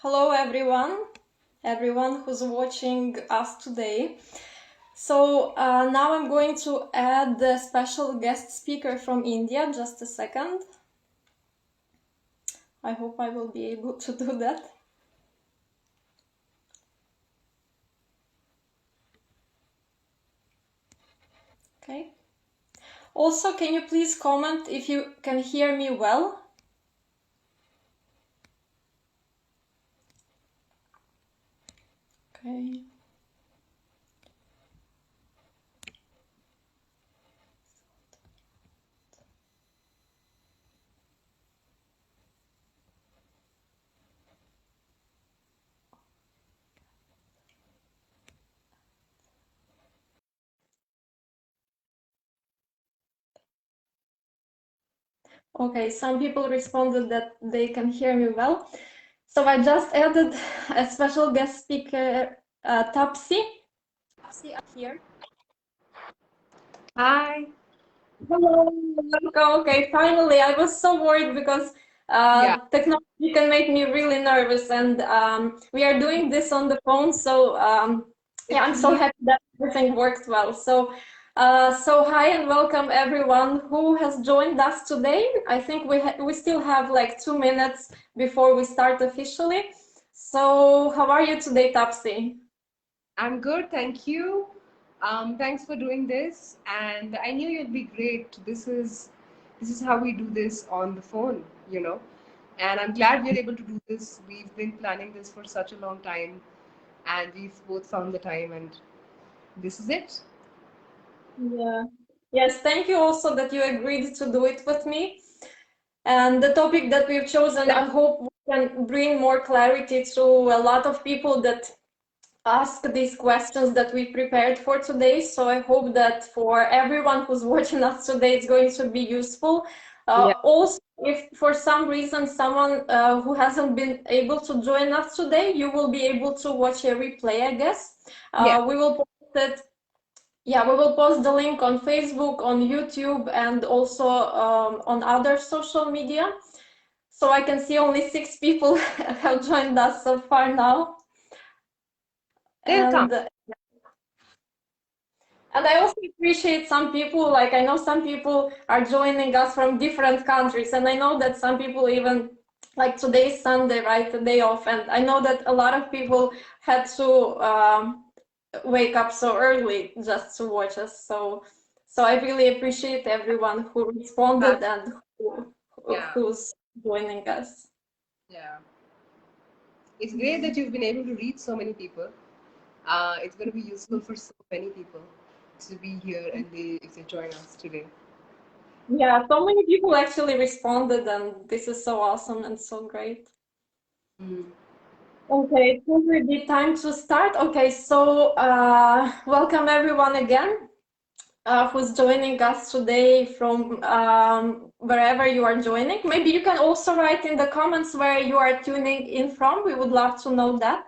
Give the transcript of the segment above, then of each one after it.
Hello everyone who's watching us today. So now I'm going to add the special guest speaker from India. Just a second. I hope I will be able to do that. Okay. Also, can you please comment if you can hear me well? Okay. Okay, some people responded that they can hear me well. So I just added a special guest speaker, Tapsi. Tapsi, up here. Hi. Hello, welcome. Okay, finally, I was so worried because technology can make me really nervous, and we are doing this on the phone. So yeah, I'm so happy that everything worked well. So hi and welcome everyone who has joined us today. I think we still have like 2 minutes before we start officially. So how are you today, Tapsi? I'm good, thank you. Thanks for doing this, and I knew you'd be great. This is how we do this on the phone, And I'm glad we're able to do this. We've been planning this for such a long time, and we've both found the time, and this is it. Yeah. Yes, thank you also that you agreed to do it with me. And the topic that we've chosen, I hope we can bring more clarity to a lot of people that ask these questions that we prepared for today. So I hope that for everyone who's watching us today, it's going to be useful. Also, if for some reason someone who hasn't been able to join us today, you will be able to watch a replay, I guess. We will post it. Yeah, we will post the link on Facebook, on YouTube, and also on other social media. So I can see only 6 people have joined us so far now. They'll come. And I also appreciate some people, like I know some people are joining us from different countries, and I know that some people even, like today's Sunday, right, the day off, and I know that a lot of people had to wake up so early just to watch us. So I really appreciate everyone who responded and who's joining us. Yeah. It's great that you've been able to reach so many people. It's going to be useful for so many people to be here and if they join us today. Yeah, so many people actually responded, and this is so awesome and so great. Okay, it will be time to start. Okay, so welcome everyone again who's joining us today from wherever you are joining. Maybe you can also write in the comments where you are tuning in from. We would love to know that.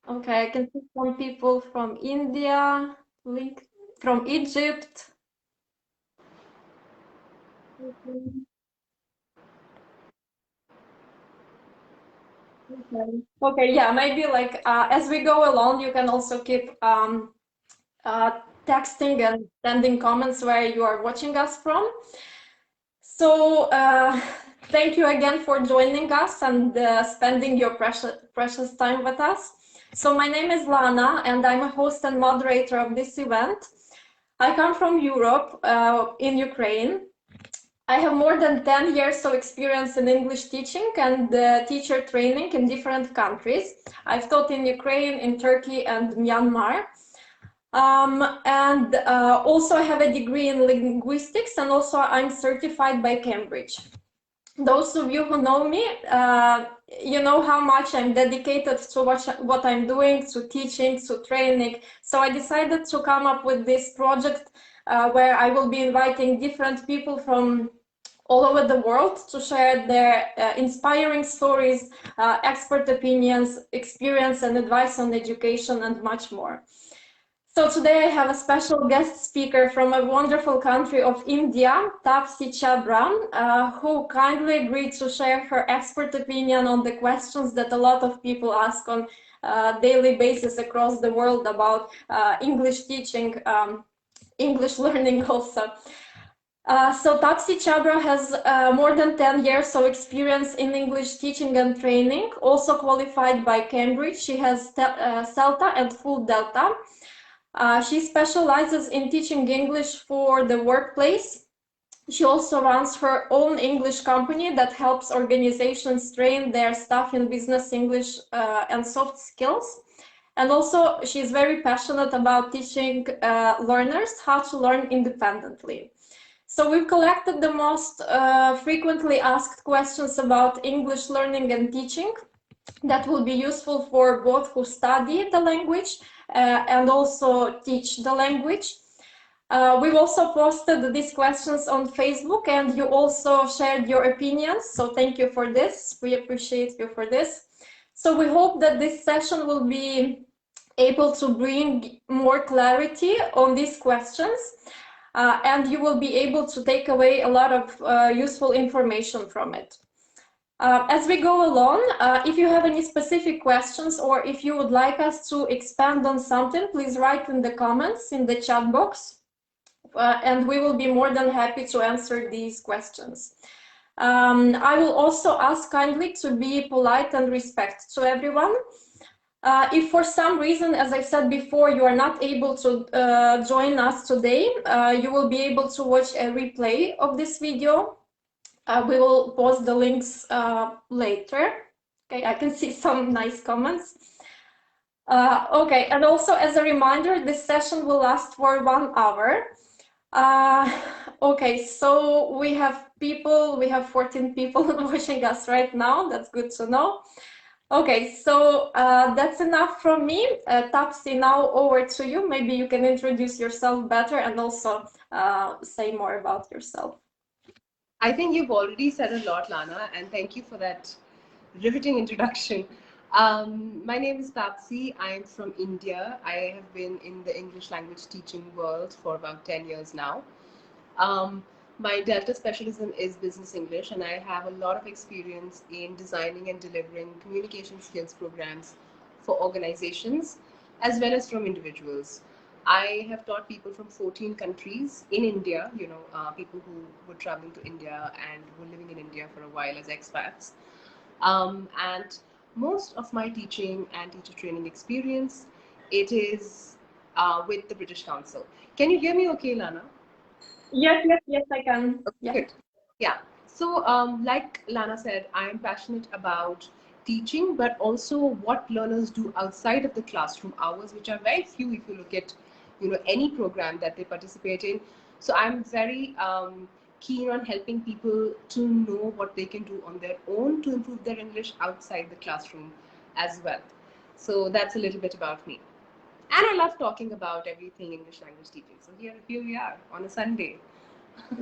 Okay, I can see some people from India, from Egypt. Okay, yeah, maybe like as we go along, you can also keep texting and sending comments where you are watching us from. So thank you again for joining us and spending your precious time with us. So my name is Lana, and I'm a host and moderator of this event. I come from Europe, in Ukraine. I have more than 10 years of experience in English teaching and teacher training in different countries. I've taught in Ukraine, in Turkey, and Myanmar. And also I have a degree in linguistics, and also I'm certified by Cambridge. Those of you who know me, you know how much I'm dedicated to what I'm doing, to teaching, to training. So I decided to come up with this project where I will be inviting different people from all over the world to share their inspiring stories, expert opinions, experience and advice on education, and much more. So today I have a special guest speaker from a wonderful country of India, Tapsi Chhabra, who kindly agreed to share her expert opinion on the questions that a lot of people ask on a daily basis across the world about English teaching, English learning also. So Tapsi Chhabra has more than 10 years of experience in English teaching and training, also qualified by Cambridge. She has CELTA and full DELTA. She specializes in teaching English for the workplace. She also runs her own English company that helps organizations train their staff in business English and soft skills. And also, she's very passionate about teaching learners how to learn independently. So we've collected the most frequently asked questions about English learning and teaching that will be useful for both who study the language and also teach the language. We've also posted these questions on Facebook, and you also shared your opinions, so thank you for this. We appreciate you for this. So we hope that this session will be able to bring more clarity on these questions, and you will be able to take away a lot of useful information from it. As we go along, if you have any specific questions or if you would like us to expand on something, please write in the comments in the chat box, and we will be more than happy to answer these questions. I will also ask kindly to be polite and respect to everyone. If for some reason, as I said before, you are not able to join us today, you will be able to watch a replay of this video. We will post the links later. Okay, I can see some nice comments. Okay, and also as a reminder, this session will last for 1 hour. Okay, so we have 14 people watching us right now. That's good to know. Okay, so that's enough from me. Tapsi, now over to you. Maybe you can introduce yourself better and also say more about yourself. I think you've already said a lot, Lana, and thank you for that riveting introduction. My name is Tapsi. I'm from India. I have been in the English language teaching world for about 10 years now. My Delta specialism is business English, and I have a lot of experience in designing and delivering communication skills programs for organizations as well as from individuals. I have taught people from 14 countries in India, people who were traveling to India and were living in India for a while as expats. And most of my teaching and teacher training experience, it is with the British Council. Can you hear me okay, Lana? Yes, I can. Yeah. Good. Yeah. So, like Lana said, I am passionate about teaching, but also what learners do outside of the classroom hours, which are very few if you look at, any program that they participate in. So I'm very keen on helping people to know what they can do on their own to improve their English outside the classroom as well. So that's a little bit about me. And I love talking about everything English language teaching. So here we are on a Sunday.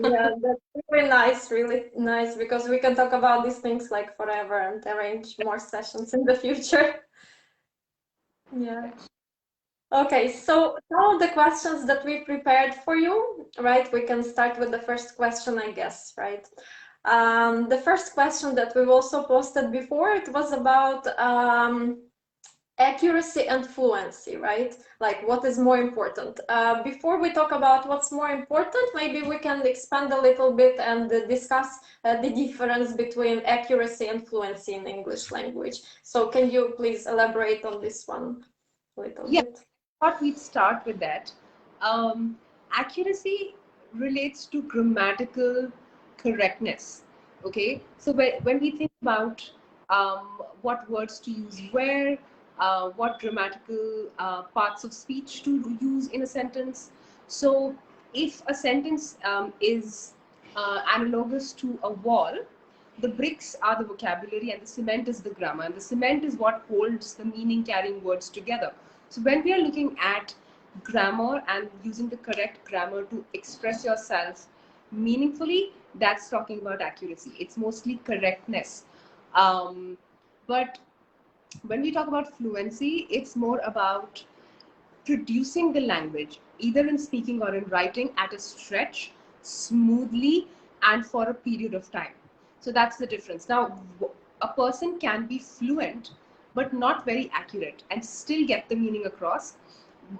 Yeah, that's really nice, because we can talk about these things like forever and arrange more sessions in the future. Yeah. Okay, so some of the questions that we prepared for you, right? We can start with the first question, I guess, right? The first question that we've also posted before, it was about accuracy and fluency, right? Like, what is more important? Before we talk about what's more important, maybe we can expand a little bit and discuss the difference between accuracy and fluency in English language. So can you please elaborate on this one a little bit? I thought we'd start with that. Accuracy relates to grammatical correctness. Okay, so when we think about what words to use where, what grammatical parts of speech to use in a sentence. So if a sentence is analogous to a wall, the bricks are the vocabulary and the cement is the grammar, and the cement is what holds the meaning carrying words together. So when we are looking at grammar and using the correct grammar to express yourself meaningfully, that's talking about accuracy. It's mostly correctness. But when we talk about fluency, it's more about producing the language, either in speaking or in writing, at a stretch, smoothly, and for a period of time. So that's the difference. Now, a person can be fluent but not very accurate and still get the meaning across.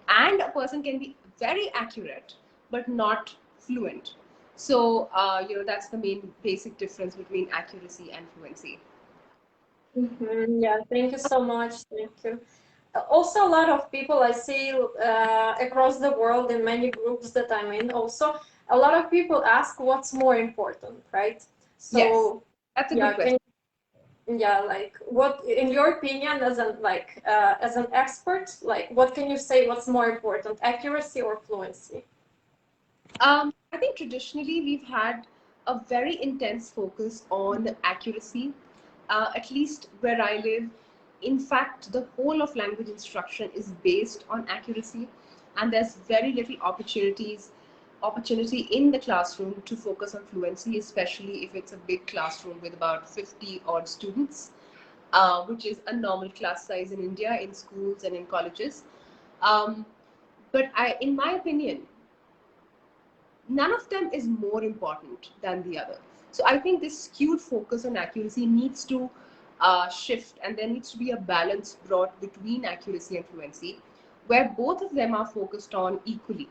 And a person can be very accurate but not fluent. So, that's the main basic difference between accuracy and fluency. Yeah, thank you so much. Thank you. Also, a lot of people I see across the world in many groups that I'm in, also, a lot of people ask what's more important, right? Yes, So, that's a good yeah, question. yeah, like what, in your opinion, as an expert, like what can you say what's more important, accuracy or fluency? I think traditionally we've had a very intense focus on accuracy, at least where I live. In fact, the whole of language instruction is based on accuracy, and there's very little opportunity in the classroom to focus on fluency, especially if it's a big classroom with about 50 odd students, which is a normal class size in India in schools and in colleges. Um, but in my opinion, none of them is more important than the other. So I think this skewed focus on accuracy needs to shift, and there needs to be a balance brought between accuracy and fluency, where both of them are focused on equally.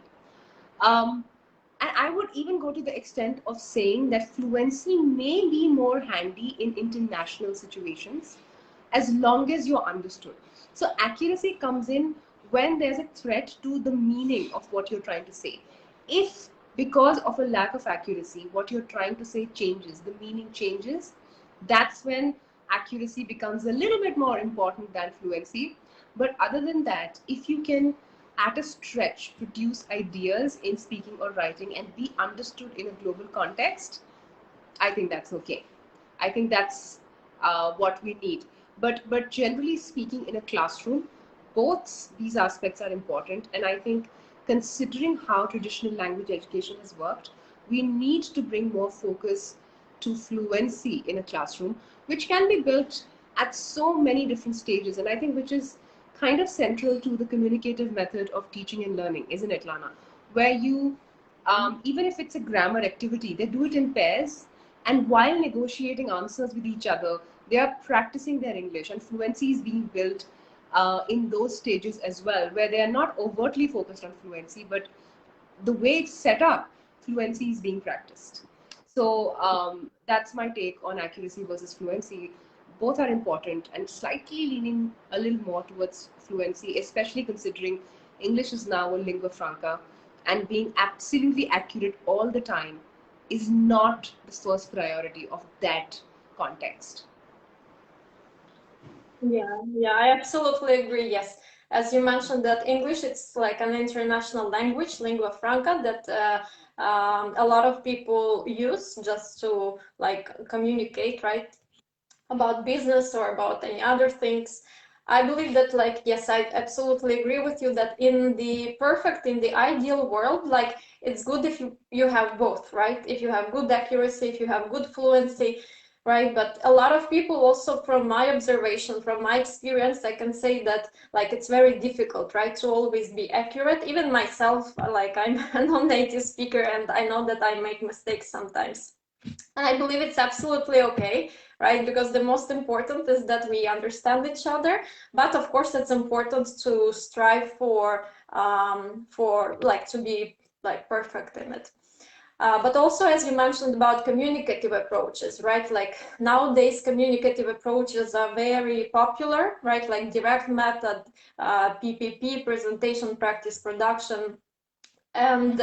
Um, and I would even go to the extent of saying that fluency may be more handy in international situations as long as you're understood. So accuracy comes in when there's a threat to the meaning of what you're trying to say. If because of a lack of accuracy, what you're trying to say changes, the meaning changes, that's when accuracy becomes a little bit more important than fluency. But other than that, if you can at a stretch produce ideas in speaking or writing and be understood in a global context, I think that's okay. I think that's what we need. But generally speaking, in a classroom, both these aspects are important. And I think, considering how traditional language education has worked, we need to bring more focus to fluency in a classroom, which can be built at so many different stages. And I think which is kind of central to the communicative method of teaching and learning, isn't it, Lana? Where you, even if it's a grammar activity, they do it in pairs, and while negotiating answers with each other, they are practicing their English, and fluency is being built in those stages as well, where they are not overtly focused on fluency, but the way it's set up, fluency is being practiced. So that's my take on accuracy versus fluency. Both are important, and slightly leaning a little more towards fluency, especially considering English is now a lingua franca, and being absolutely accurate all the time is not the first priority of that context. Yeah, I absolutely agree. Yes, as you mentioned that English, it's like an international language, lingua franca, that a lot of people use just to like communicate, right, about business or about any other things. I believe that, like, yes, I absolutely agree with you that in the ideal world, like, it's good if you have both, right? If you have good accuracy, if you have good fluency, right? But a lot of people also, from my observation, from my experience, I can say that, like, it's very difficult, right, to always be accurate. Even myself, like, I'm a non-native speaker, and I know that I make mistakes sometimes. And I believe it's absolutely okay, right? Because the most important is that we understand each other. But of course, it's important to strive for like to be like perfect in it. But also, as you mentioned about communicative approaches, right? Like nowadays, communicative approaches are very popular, right? Like direct method, PPP, presentation, practice, production, and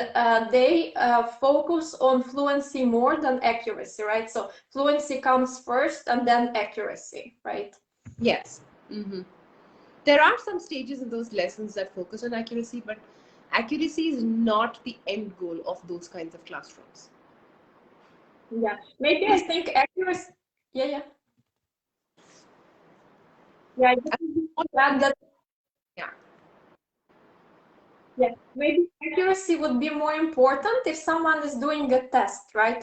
they focus on fluency more than accuracy, right? So fluency comes first and then accuracy, right? Yes. Mm-hmm. There are some stages in those lessons that focus on accuracy, but accuracy is not the end goal of those kinds of classrooms. Yeah, maybe I think accuracy. Yeah, yeah, yeah. I just want to add that. Yeah. Yeah, maybe accuracy would be more important if someone is doing a test, right?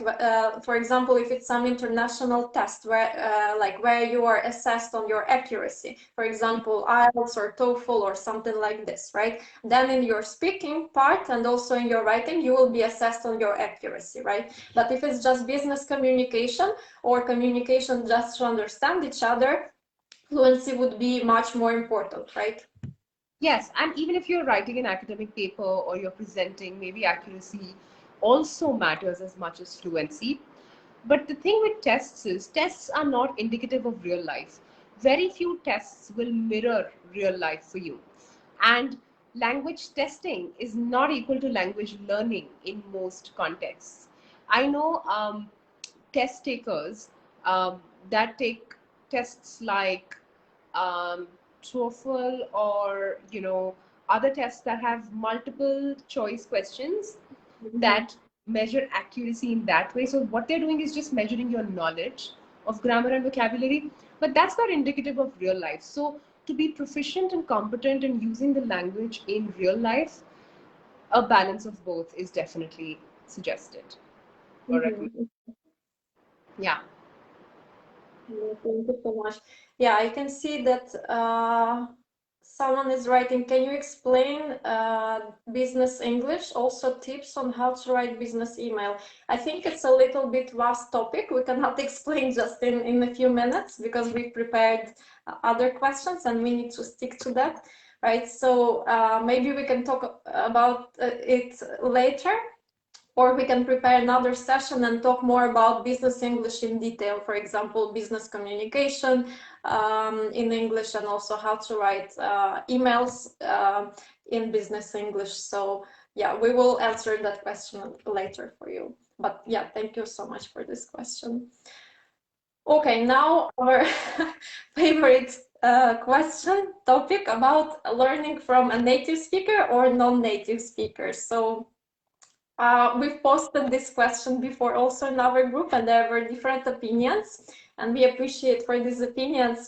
For example, if it's some international test where, like, where you are assessed on your accuracy, for example, IELTS or TOEFL or something like this, right? Then in your speaking part and also in your writing, you will be assessed on your accuracy, right? But if it's just business communication or communication just to understand each other, fluency would be much more important, right? Yes, and even if you're writing an academic paper or you're presenting, maybe accuracy also matters as much as fluency. But the thing with tests is tests are not indicative of real life. Very few tests will mirror real life for you. And language testing is not equal to language learning in most contexts. I know test takers that take tests like um, TOEFL or other tests that have multiple choice questions Mhm. that measure accuracy in that way. So what they're doing is just measuring your knowledge of grammar and vocabulary, but that's not indicative of real life. So to be proficient and competent in using the language in real life, a balance of both is definitely suggested or recommended. Mhm. Yeah. Yeah, thank you so much. Yeah, I can see that someone is writing, can you explain business English? Also tips on how to write business email. I think it's a little bit vast topic. We cannot explain just in a few minutes because we prepared other questions and we need to stick to that, right? So maybe we can talk about it later. Or we can prepare another session and talk more about business English in detail, for example, business communication in English and also how to write emails in business English. So yeah, we will answer that question later for you. But yeah, thank you so much for this question. Okay, now our favorite question topic about learning from a native speaker or non-native speaker. So we've posted this question before also in our group, and there were different opinions, and we appreciate for these opinions.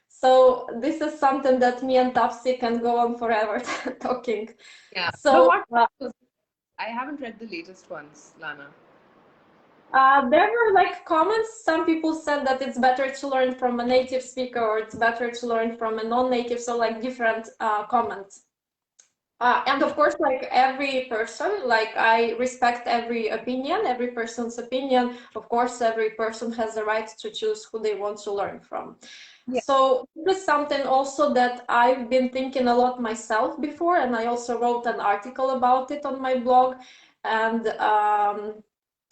So this is something that me and Tapsi can go on forever talking. Yeah. But So what I haven't read the latest ones, Lana. there were like comments. Some people said that it's better to learn from a native speaker or it's better to learn from a non-native. So like different comments. And of course, like every person, like I respect every opinion, every person's opinion. Of course, every person has the right to choose who they want to learn from. Yeah. So this is something also that I've been thinking a lot myself before, and I also wrote an article about it on my blog. And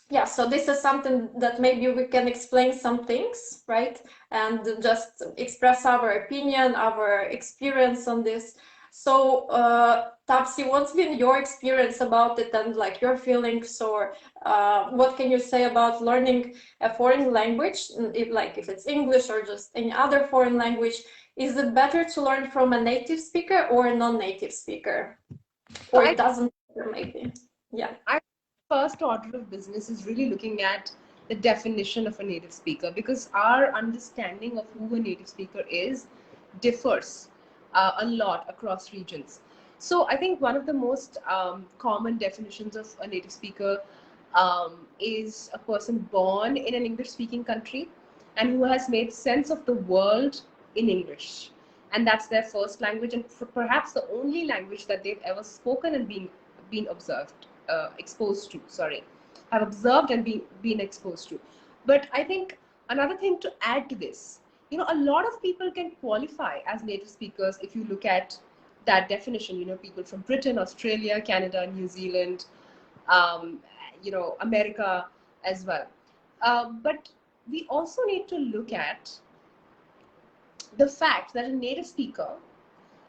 yeah, so this is something that maybe we can explain some things, right? And just express our opinion, our experience on this. So, Tapsi, what's been your experience about it and like your feelings, or what can you say about learning a foreign language, if it's English or just any other foreign language? Is it better to learn from a native speaker or a non-native speaker? So Or it doesn't matter, maybe? Yeah. I first order of business is really looking at the definition of a native speaker, because our understanding of who a native speaker is differs a lot across regions. So I think one of the most common definitions of a native speaker is a person born in an English speaking country and who has made sense of the world in English. And that's their first language, and perhaps the only language that they've ever spoken and been observed, exposed to. Sorry, have observed and been exposed to. But I think another thing to add to this, a lot of people can qualify as native speakers if you look at that definition. People from Britain, Australia, Canada, New Zealand, um, America as well. But we also need to look at the fact that a native speaker,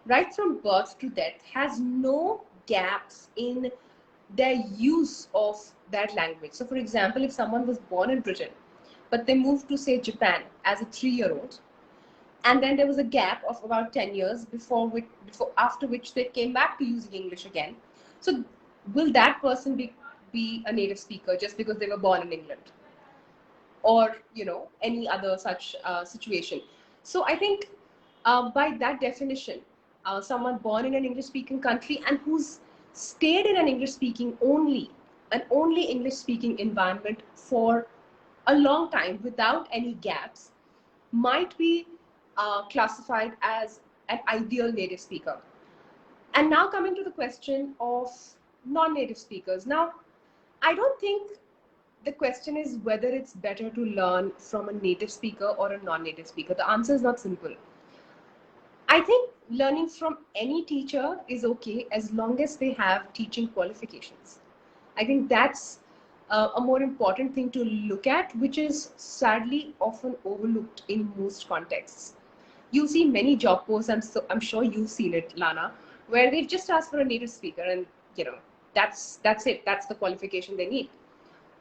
right from birth to death, has no gaps in their use of that language. So, for example, if someone was born in Britain, but they moved to, say, Japan as a 3-year-old, and then there was a gap of about 10 years after which they came back to using English again. So, will that person be a native speaker just because they were born in England? Or any other such situation. So I think by that definition, someone born in an English speaking country and whose stayed in an only English speaking environment for a long time without any gaps might be classified as an ideal native speaker. And now coming to the question of non-native speakers. Now, I don't think the question is whether it's better to learn from a native speaker or a non-native speaker. The answer is not simple. I think learning from any teacher is okay as long as they have teaching qualifications. I think that's a more important thing to look at, which is sadly often overlooked in most contexts. You see many job posts, I'm sure you've seen it, Lana, where they've just asked for a native speaker, and that's it. That's the qualification they need.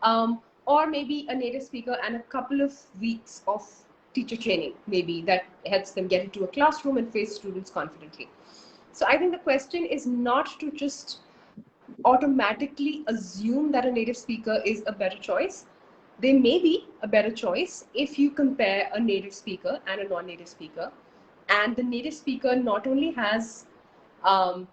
Or maybe a native speaker and a couple of weeks of teacher training, maybe that helps them get into a classroom and face students confidently. So I think the question is not to just automatically assume that a native speaker is a better choice. They may be a better choice if you compare a native speaker and a non-native speaker. And the native speaker not only has, um,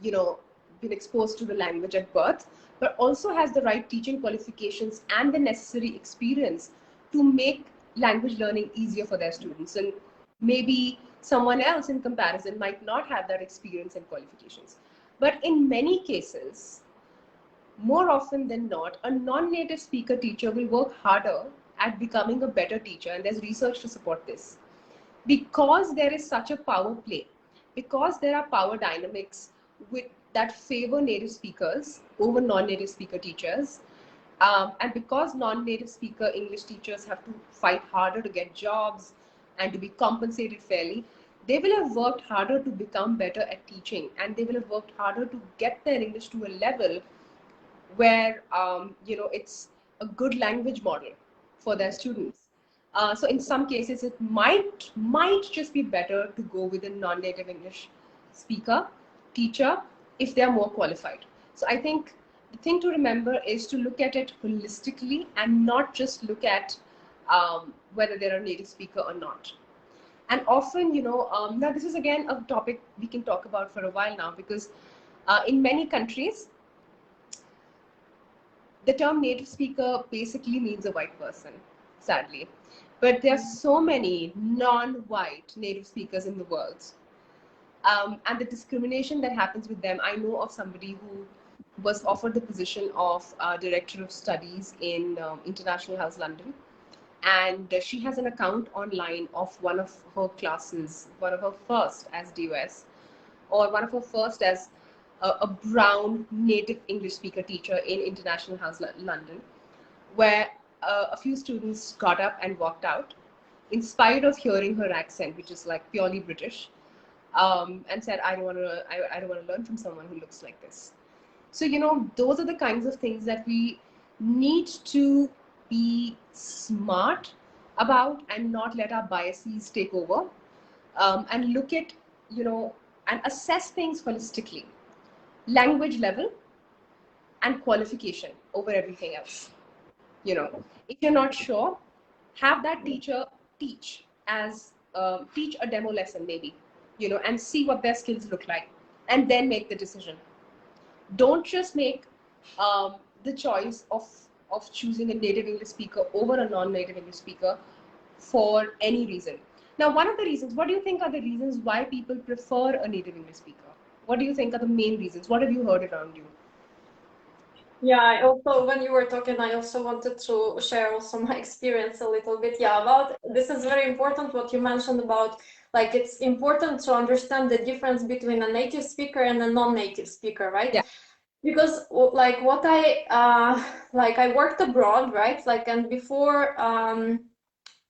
been exposed to the language at birth, but also has the right teaching qualifications and the necessary experience to make language learning easier for their students. And maybe someone else in comparison might not have that experience and qualifications. But in many cases, more often than not, a non-native speaker teacher will work harder at becoming a better teacher, and there's research to support this. Because there is such a power play, because there are power dynamics with that favor native speakers over non-native speaker teachers, and because non-native speaker English teachers have to fight harder to get jobs and to be compensated fairly, they will have worked harder to become better at teaching, and they will have worked harder to get their English to a level where it's a good language model for their students. So in some cases, it might just be better to go with a non-native English speaker teacher if they are more qualified. So I think the thing to remember is to look at it holistically and not just look at whether they're a native speaker or not. And often, now this is again a topic we can talk about for a while now, because in many countries, the term native speaker basically means a white person, sadly. But there are so many non-white native speakers in the world. And the discrimination that happens with them, I know of somebody who was offered the position of Director of Studies in International House London. And she has an account online of one of her classes, one of her first as DOS, or one of her first as a brown native English speaker teacher in International House London, where a few students got up and walked out in spite of hearing her accent, which is like purely British, and said, I don't want to learn from someone who looks like this. So, those are the kinds of things that we need to be smart about and not let our biases take over, and look at, and assess things holistically. Language level and qualification over everything else. If you're not sure, have that teacher teach a demo lesson maybe, and see what their skills look like, and then make the decision. Don't just make the choice of choosing a native English speaker over a non-native English speaker for any reason. Now, one of the reasons, what do you think are the reasons why people prefer a native English speaker? What do you think are the main reasons? What have you heard around you? Yeah, I also, when you were talking, I also wanted to share also my experience a little bit. Yeah, about this is very important what you mentioned about, like, it's important to understand the difference between a native speaker and a non-native speaker, right? Yeah. Because like what I worked abroad, right? Like, and before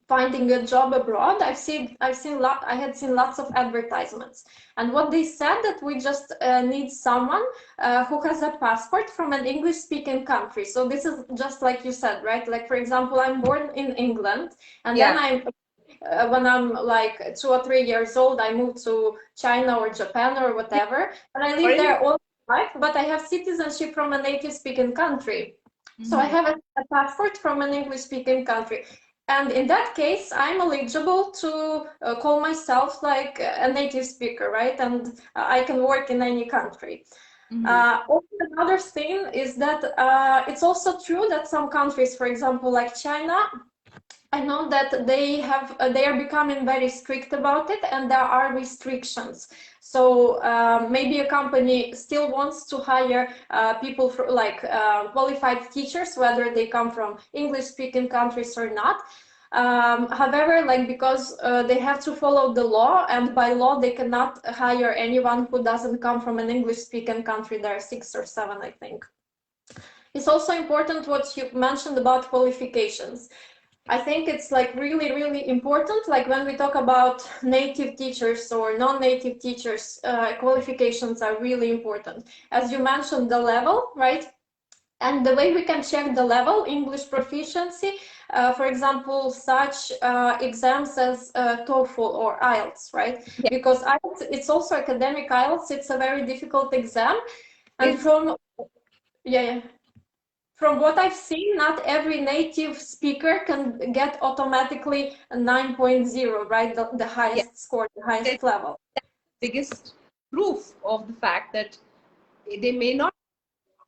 finding a job abroad, I had seen lots of advertisements, and what they said that we just need someone who has a passport from an English speaking country. So this is just like you said, right? Like, for example, I'm born in England, and Yeah. then when I'm like 2 or 3 years old, I moved to China or Japan or whatever, and I live there all my life, but I have citizenship from a native speaking country. So I have a passport from an English speaking country. And in that case, I'm eligible to call myself like a native speaker, right? And I can work in any country. Also, another thing is that it's also true that some countries, for example, like China, I know that they are becoming very strict about it, and there are restrictions. So maybe a company still wants to hire people for like qualified teachers, whether they come from English-speaking countries or not. However, like because they have to follow the law, and by law they cannot hire anyone who doesn't come from an English-speaking country. There are 6 or 7, I think. It's also important what you mentioned about qualifications. I think it's like really, really important. Like when we talk about native teachers or non-native teachers, qualifications are really important. As you mentioned, the level, right? And the way we can check the level, English proficiency, for example, such exams as TOEFL or IELTS, right? Yeah. Because IELTS, it's also academic IELTS, it's a very difficult exam. And It's yeah. From what I've seen, not every native speaker can get automatically a 9.0, right? The yeah, highest score, the it's highest level. the biggest proof of the fact that they may not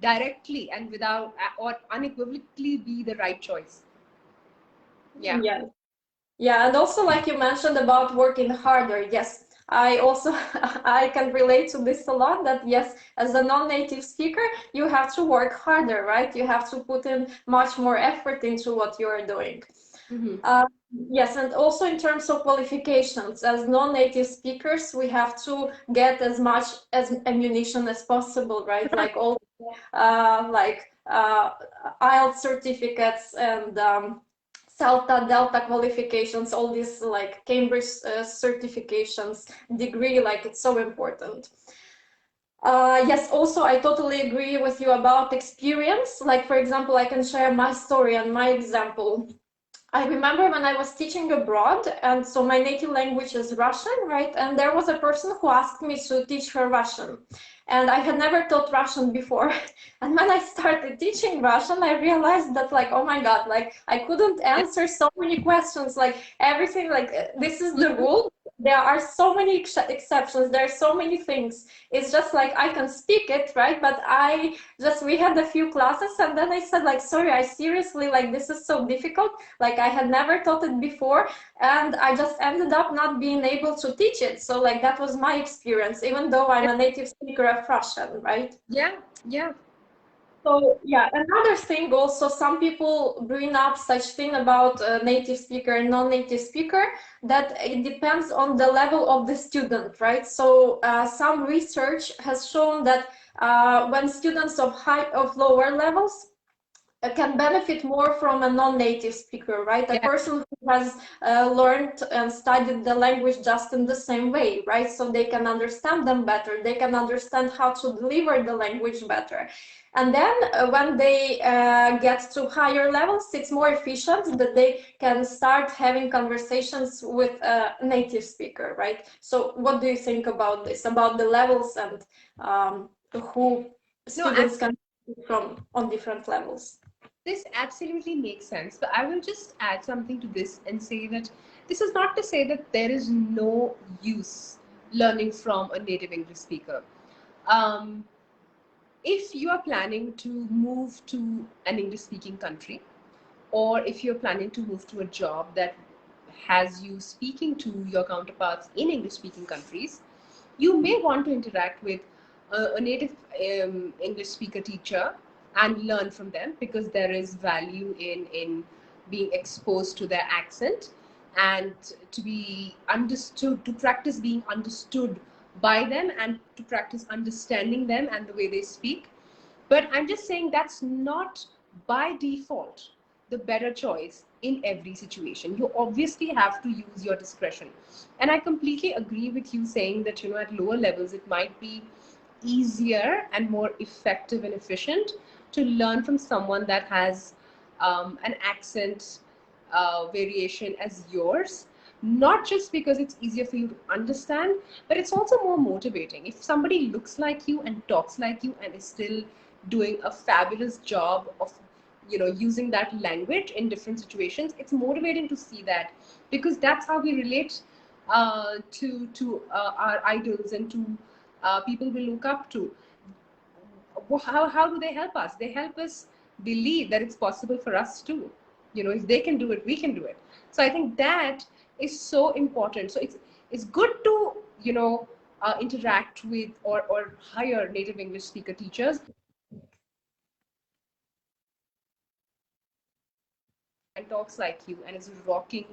directly and without or unequivocally be the right choice. Yeah. Yeah. Yeah, and also like you mentioned about working harder, yes, I also I can relate to this a lot that yes, as a non-native speaker, you have to work harder, right? You have to put in much more effort into what you're doing. Mm-hmm. Yes, and also in terms of qualifications, as non-native speakers, we have to get as much as ammunition as possible, right? Like all IELTS certificates and CELTA, DELTA qualifications, all these like Cambridge certifications, degree, like it's so important. Yes, also I totally agree with you about experience. Like for example, I can share my story and my example. I remember when I was teaching abroad, and so my native language is Russian, right? And there was a person who asked me to teach her Russian. And I had never taught Russian before. And when I started teaching Russian, I realized that, like, oh my God, like, I couldn't answer so many questions, like, everything, like, this is the rule. There are so many exceptions. There are so many things. It's just like I can speak it, right? But we had a few classes, and then I said, like, sorry, I seriously, like, this is so difficult. Like I had never taught it before, and I just ended up not being able to teach it. So like that was my experience, even though I'm a native speaker of Russian, right? Yeah. Yeah. So yeah, another thing also, some people bring up such thing about native speaker and non-native speaker, that it depends on the level of the student, right? So some research has shown that when students of lower levels can benefit more from a non-native speaker, right? A Yeah. person who has learned and studied the language just in the same way, right? So they can understand them better, they can understand how to deliver the language better. And then when they get to higher levels, it's more efficient that they can start having conversations with a native speaker, right? So what do you think about this, about the levels and who No, students can from on different levels? this absolutely makes sense. But I will just add something to this and say that this is not to say that there is no use learning from a native English speaker. Um, if you are planning to move to an English speaking country, or if you're planning to move to a job that has you speaking to your counterparts in English speaking countries, you may want to interact with a native English speaker teacher and learn from them, because there is value in being exposed to their accent and to be understood, to practice being understood by them and to practice understanding them and the way they speak. But I'm just saying that's not by default the better choice in every situation. You obviously have to use your discretion. And I completely agree with you saying that, at lower levels, it might be easier and more effective and efficient to learn from someone that has an accent variation as yours. Not just because it's easier for you to understand, but it's also more motivating. If somebody looks like you and talks like you and is still doing a fabulous job of using that language in different situations, it's motivating to see that, because that's how we relate to our idols and to people we look up to. how do they help us? They help us believe that it's possible for us too. If they can do it, we can do it. So I think that is so important. So it's good to interact with or hire native English speaker teachers and talks like you and is rocking,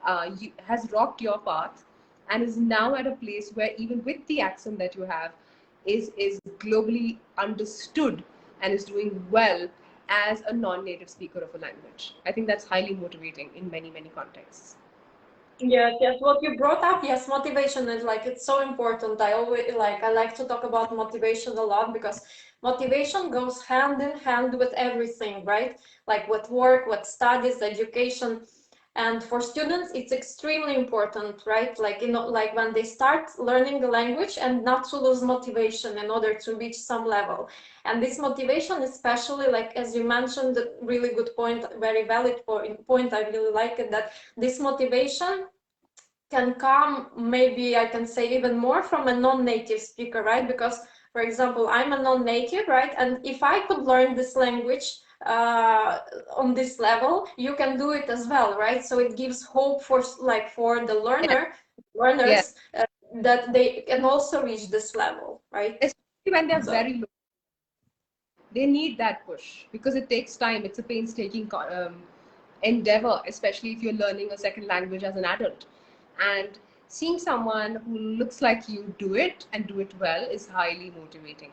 has rocked your path, and is now at a place where even with the accent that you have, is globally understood and is doing well as a non-native speaker of a language. I think that's highly motivating in many contexts. Yes, yes, what you brought up, yes, motivation is like, it's so important. I like to talk about motivation a lot, because motivation goes hand in hand with everything, right? Like with work, with studies, education. And for students, it's extremely important, right? Like, like when they start learning the language, and not to lose motivation in order to reach some level. And this motivation, especially, like, as you mentioned, a really good point, very valid point, I really like it, that this motivation can come, maybe I can say, even more from a non-native speaker, right? Because, for example, I'm a non-native, right? And if I could learn this language on this level, you can do it as well, right? So it gives hope for, like, for the Yeah, yeah. learners, that they can also reach this level, right? Especially when they're So very low, they need that push because it takes time. It's a painstaking endeavor, especially if you're learning a second language as an adult. And seeing someone who looks like you do it and do it well is highly motivating.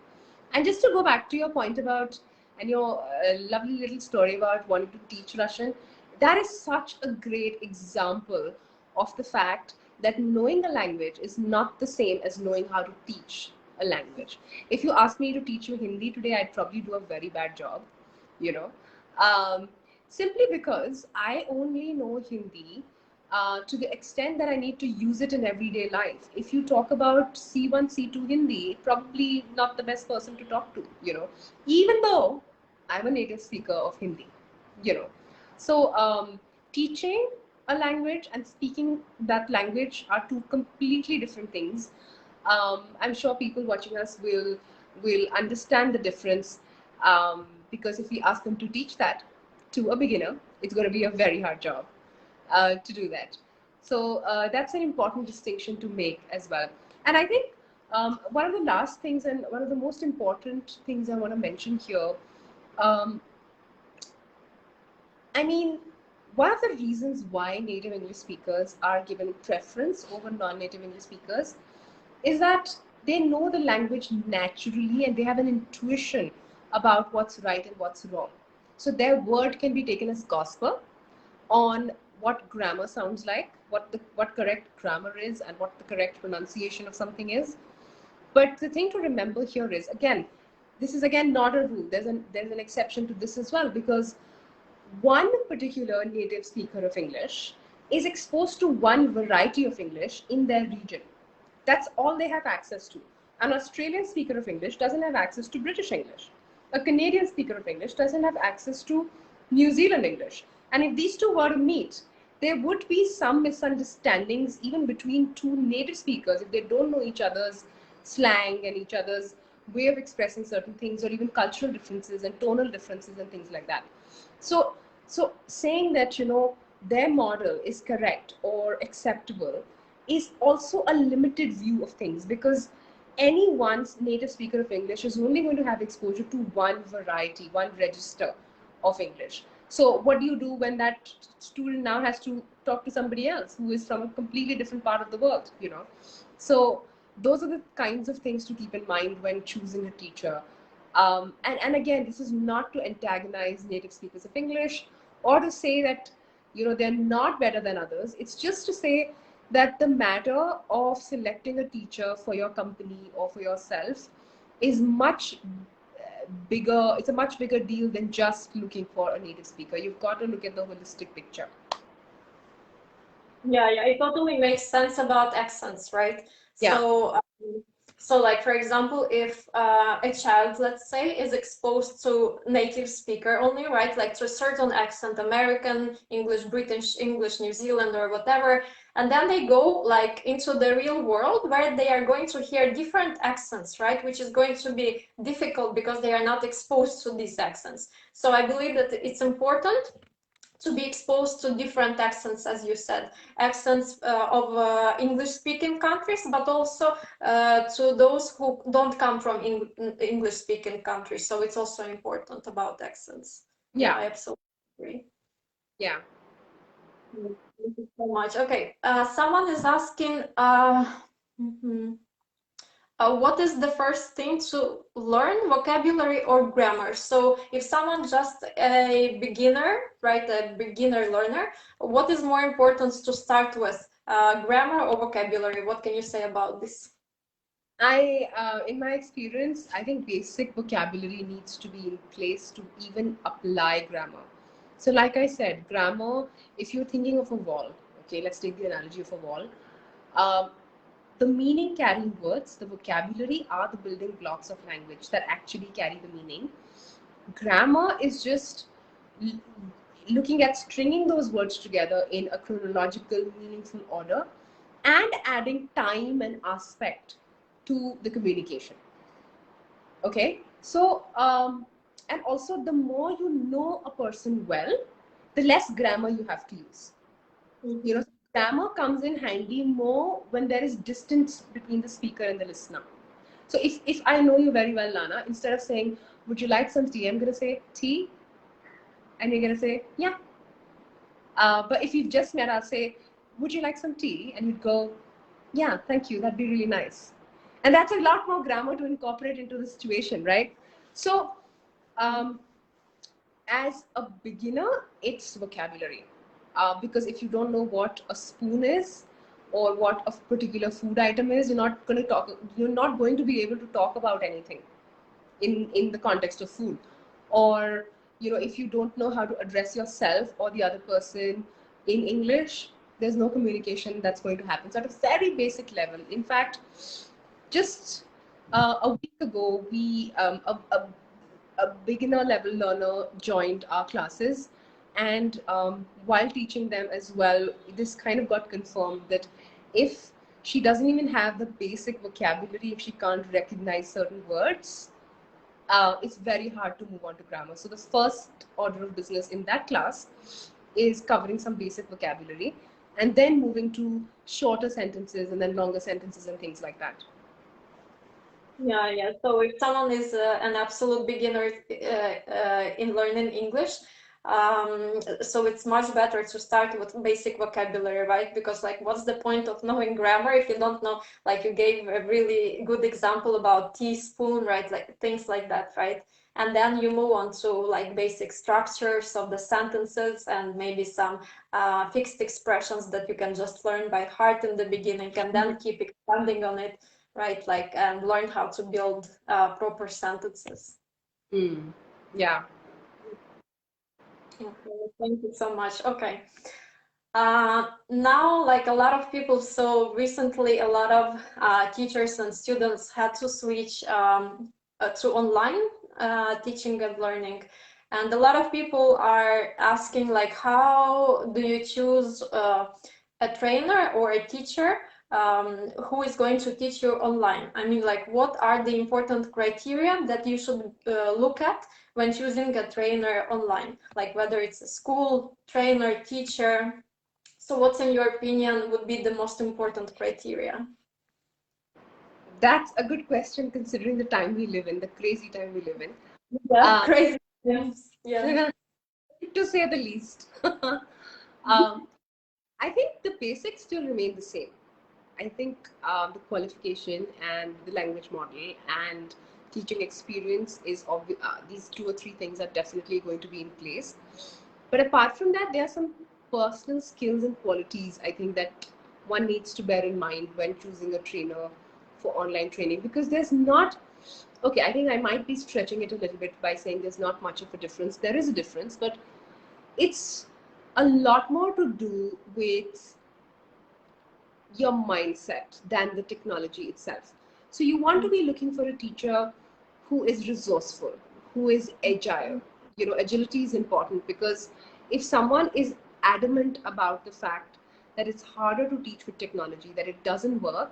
And just to go back to your point about, and your lovely little story about wanting to teach Russian, that is such a great example of the fact that knowing a language is not the same as knowing how to teach a language. If you ask me to teach you Hindi today, I'd probably do a very bad job, you know, um, simply because I only know Hindi to the extent that I need to use it in everyday life. If you talk about C1, C2 Hindi, probably not the best person to talk to, even though I'm a native speaker of Hindi, you know. So, teaching a language and speaking that language are two completely different things. I'm sure people watching us will understand the difference, because if we ask them to teach that to a beginner, it's going to be a very hard job to do that. So that's an important distinction to make as well. And I think one of the last things and one of the most important things I want to mention here, um, I mean, one of the reasons why native English speakers are given preference over non-native English speakers is that they know the language naturally and they have an intuition about what's right and what's wrong. So their word can be taken as gospel on what grammar sounds like, what correct grammar is, and what the correct pronunciation of something is. But the thing to remember here is, again, this is again not a rule. There's an exception to this as well, because one particular native speaker of English is exposed to one variety of English in their region. That's all they have access to. An Australian speaker of English doesn't have access to British English. A Canadian speaker of English doesn't have access to New Zealand English. And if these two were to meet, there would be some misunderstandings even between two native speakers if they don't know each other's slang and each other's way of expressing certain things, or even cultural differences and tonal differences and things like that. So, so saying that their model is correct or acceptable is also a limited view of things, because anyone's native speaker of English is only going to have exposure to one variety, one register of English. So what do you do when that student now has to talk to somebody else who is from a completely different part of the world? So those are the kinds of things to keep in mind when choosing a teacher. And again, this is not to antagonize native speakers of English or to say that they're not better than others. It's just to say that the matter of selecting a teacher for your company or for yourself is much bigger. It's a much bigger deal than just looking for a native speaker. You've got to look at the holistic picture. yeah, it totally makes sense about accents, right? Yeah. So So like, for example, if a child, let's say, is exposed to native speaker only, right? Like to a certain accent, American, English, British, English, New Zealand, or whatever. And then they go like into the real world where they are going to hear different accents, right? Which is going to be difficult because they are not exposed to these accents. So I believe that it's important to be exposed to different accents, as you said, accents of English-speaking countries, but also to those who don't come from English-speaking countries. So it's also important about accents. Yeah, I absolutely agree. Yeah. Thank you so much. Okay, someone is asking, what is the first thing to learn, vocabulary or grammar? So if someone just a beginner, right, a beginner learner, what is more important to start with, grammar or vocabulary? What can you say about this? In my experience, I think basic vocabulary needs to be in place to even apply grammar. So, like I said, grammar, if you're thinking of a wall, okay, let's take the analogy of a wall. Um, the meaning carrying words, the vocabulary are the building blocks of language that actually carry the meaning. Grammar is just l- looking at stringing those words together in a chronological, meaningful order and adding time and aspect to the communication. Okay, so and also the more you know a person well, the less grammar you have to use. You know, grammar comes in handy more when there is distance between the speaker and the listener. So if I know you very well, Lana, instead of saying, would you like some tea, I'm going to say tea, and you're going to say, yeah. But if you've just met, I'll say, would you like some tea? And you'd go, yeah, thank you, that'd be really nice. And that's a lot more grammar to incorporate into the situation, right? So um, as a beginner, it's vocabulary. Because if you don't know what a spoon is or what a particular food item is, you're not going to be able to talk about anything in the context of food. Or, you know, if you don't know how to address yourself or the other person in English, there's no communication that's going to happen. So at a very basic level, in fact, just a week ago, a beginner level learner joined our classes, and while teaching them as well, this kind of got confirmed that if she doesn't even have the basic vocabulary, if she can't recognize certain words, it's very hard to move on to grammar. So the first order of business in that class is covering some basic vocabulary and then moving to shorter sentences and then longer sentences and things like that. Yeah. So if someone is an absolute beginner in learning English, so it's much better to start with basic vocabulary, right? Because like, what's the point of knowing grammar if you don't know, like you gave a really good example about teaspoon, right? Like things like that, right? And then you move on to like basic structures of the sentences and maybe some fixed expressions that you can just learn by heart in the beginning and then keep expanding on it, right? Like, and learn how to build proper sentences. Yeah. Okay, thank you so much. Okay. Now, like a lot of people, so recently a lot of teachers and students had to switch to online teaching and learning. And a lot of people are asking, like, how do you choose a trainer or a teacher who is going to teach you online? I mean, like, what are the important criteria that you should look at when choosing a trainer online? Like, whether it's a school, trainer, teacher. So what's in your opinion would be the most important criteria? That's a good question considering the time we live in, the crazy time we live in. Yeah, crazy. Yes. Yeah. To say the least. I think the basics still remain the same. I think the qualification and the language model and teaching experience is these two or three things are definitely going to be in place. But apart from that, there are some personal skills and qualities I think that one needs to bear in mind when choosing a trainer for online training, because there's not, okay, I think I might be stretching it a little bit by saying there's not much of a difference. There is a difference, but it's a lot more to do with your mindset than the technology itself. So you want to be looking for a teacher who is resourceful, who is agile. You know, agility is important because if someone is adamant about the fact that it's harder to teach with technology, that it doesn't work,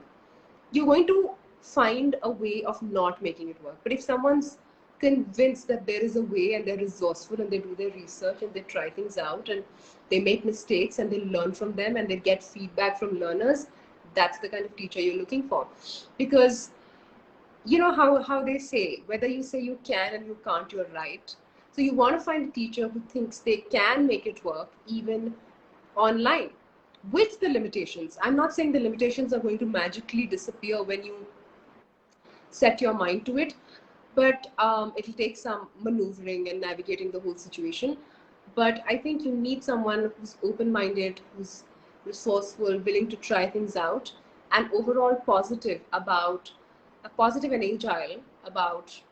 you're going to find a way of not making it work. But if someone's convinced that there is a way and they're resourceful and they do their research and they try things out and they make mistakes and they learn from them and they get feedback from learners, that's the kind of teacher you're looking for. Because you know how they say, whether you say you can and you can't, you're right. So you want to find a teacher who thinks they can make it work even online with the limitations. I'm not saying the limitations are going to magically disappear when you set your mind to it, but it'll take some maneuvering and navigating the whole situation. But I think you need someone who's open-minded, who's resourceful, willing to try things out, and overall positive and agile about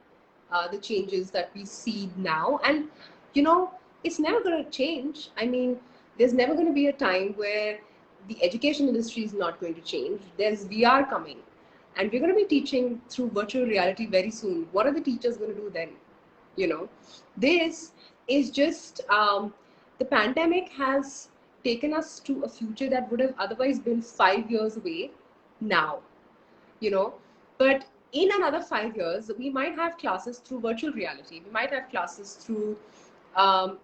the changes that we see now. And you know, it's never going to change. I mean, there's never going to be a time where the education industry is not going to change. There's VR coming, and we're going to be teaching through virtual reality very soon. What are the teachers going to do then? You know, this is just the pandemic has taken us to a future that would have otherwise been 5 years away now, you know. But in another 5 years, we might have classes through virtual reality. We might have classes through,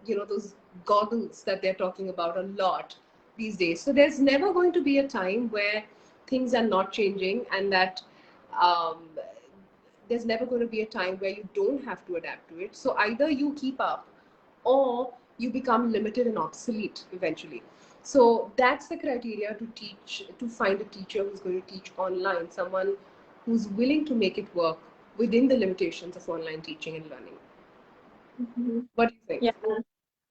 you know, those goggles that they're talking about a lot these days. So there's never going to be a time where things are not changing, and that um, there's never going to be a time where you don't have to adapt to it. So either you keep up or you become limited and obsolete eventually. So that's the criteria to teach, to find a teacher who's going to teach online, someone who's willing to make it work within the limitations of online teaching and learning. Mhm. What do you think? Yeah,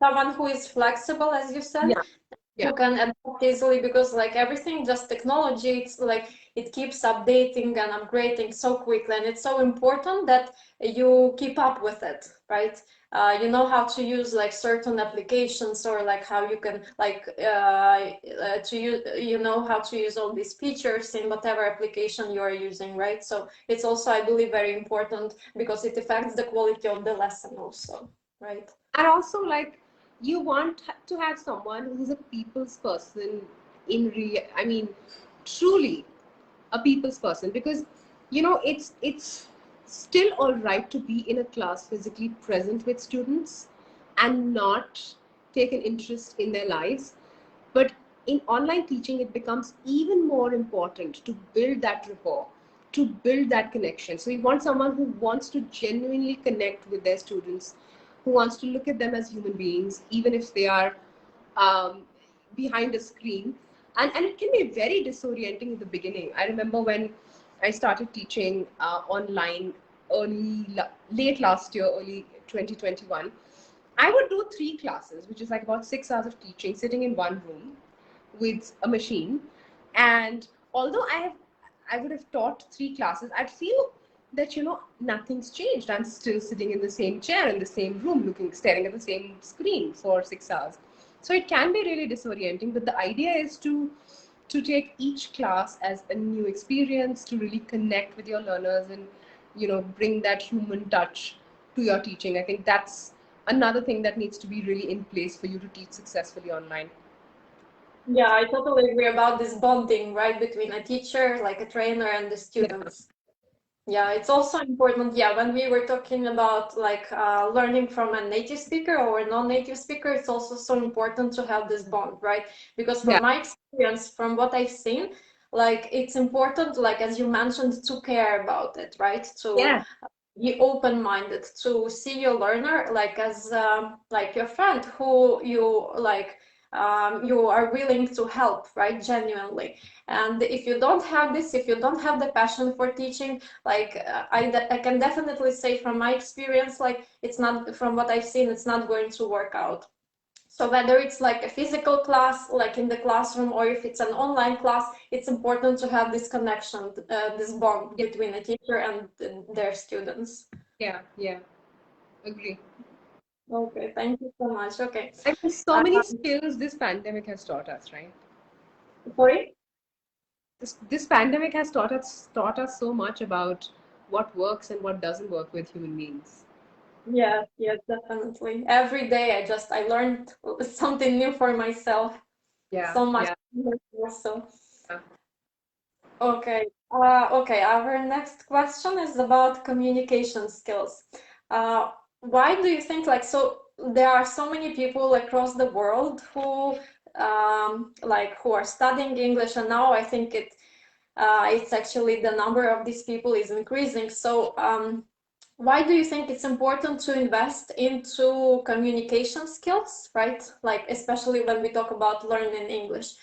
someone who is flexible, as you said, Yeah, yeah, who can adapt easily, because like everything, just technology, it's like it keeps updating and upgrading so quickly, and it's so important that you keep up with it, right? You know how to use like certain applications, or like how you can like to use, you know how to use all these features in whatever application you are using, right? So it's also, I believe, very important because it affects the quality of the lesson also, right? and also like you want to have someone who's a people's person I mean, truly a people's person, because you know it's still all right to be in a class physically present with students and not take an interest in their lives. But in online teaching, it becomes even more important to build that rapport, to build that connection. So you want someone who wants to genuinely connect with their students, who wants to look at them as human beings, even if they are um, behind a screen. And it can be very disorienting in the beginning. I remember when I started teaching online late last year, early 2021, I would do 3 classes, which is like about 6 hours of teaching, sitting in one room with a machine. And although I would have taught 3 classes, I'd feel that you know nothing's changed. I'm still sitting in the same chair in the same room, looking, staring at the same screen for 6 hours. So it can be really disorienting. But the idea is to take each class as a new experience, to really connect with your learners and you know bring that human touch to your teaching. I think that's another thing that needs to be really in place for you to teach successfully online. Yeah, I totally agree about this bonding, right, between a teacher, like a trainer, and the Yeah, students. Yeah, it's also important. Yeah, when we were talking about like learning from a native speaker or a non-native speaker, it's also so important to have this bond, right? Because yeah, from my experience, from what I've seen, like it's important, like as you mentioned, to care about it, right? To yeah, be open-minded, to see your learner like as like your friend who you like, you are willing to help, right, genuinely. And if you don't have this, if you don't have the passion for teaching, like I can definitely say from my experience, like it's not, from what I've seen, it's not going to work out. So whether it's like a physical class, like in the classroom, or if it's an online class, it's important to have this connection, this bond yeah, between a teacher and their students. yeah, yeah. Agree. Okay, thank you so much. Okay. I mean, so many Um, skills this pandemic has taught us, right? sorry? this pandemic has taught us so much about what works and what doesn't work with human beings. Yes, yes, definitely. Every day I learned something new for myself. Yeah, So much yeah, also. yeah. Okay. Okay, our next question is about communication skills. Uh, why do you think so there are so many people across the world who who are studying English, and now I think it's actually the number of these people is increasing. So why do you think it's important to invest into communication skills, right? Like, especially when we talk about learning English,